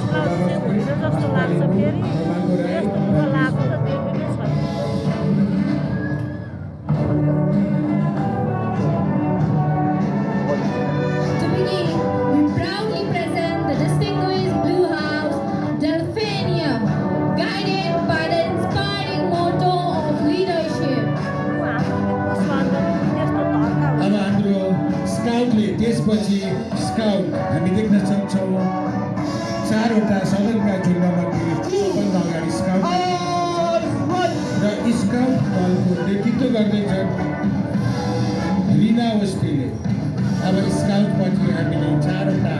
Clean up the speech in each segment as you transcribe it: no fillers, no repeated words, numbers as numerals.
Blouse चाहिँ होइन जस्तो लाग्छ फेरि यस्तो लुगा लगाएको त देखेको नै छैन To begin, we proudly present the distinguished Blue House Delphinium, guided by the inspiring motto of leadership. अब हाम्रो स्काउटले त्यसपछि स्काउट हामी देख्न सक्छौँ चारवटा सदनका झुन्डमध्ये सबभन्दा अगाडि स्काउट र स्काउट दलको नेतृत्व गर्दैछन् रिना अवस्थीले। अब स्काउटपछि हामीले चारवटा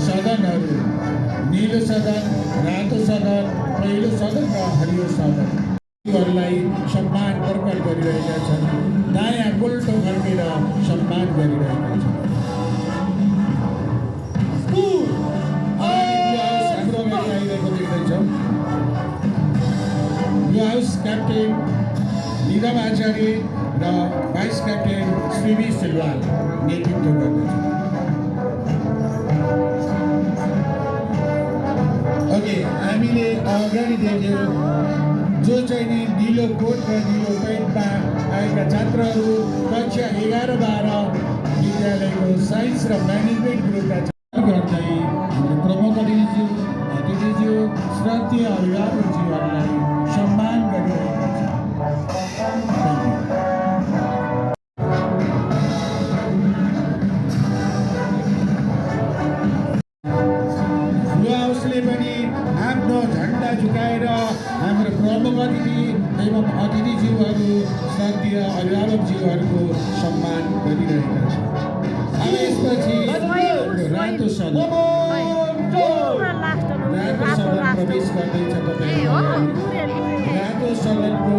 सदनहरू नीलो सदन, रातो सदन, पहिलो सदन र हरियो सदन हरूलाई सम्मान प्रकट गरिरहेका छन्। दायाँ उल्टो फर्केर सम्मान गरिरहेका छन्। हाम्रो अगाडि आइरहेको देख्दैछौँ। ब्लू हाउस क्याप्टेन निगम आचार्य र भाइस क्याप्टेन श्रीवी सिलवाल नेतृत्व गर्दछ। ओके, हामीले अगाडि देख्यौँ जो चाहिँ नि नीलो कोट र नीलो पेन्टमा आएका छात्रहरू कक्षा 11-12 विद्यालयको साइन्स र म्यानेजमेन्ट ग्रुपका गर्दै हाम्रो प्रमुख अतिथिज्यू श्रद्धेय अभिभावकज्यूहरूलाई सम्मान गरिरहेका छन्। ब्लू हाउसले पनि आफ्नो झन्डा झुकाएर हाम्रो प्रमुख अतिथि एवं अतिथिज्यूहरू श्रद्धेय अभिभावकज्यूहरूको सम्मान गरिरहेका छन्। अब यसपछि रातो सदन प्रवेश गर्दैछ। तपाईँ रातो सदनको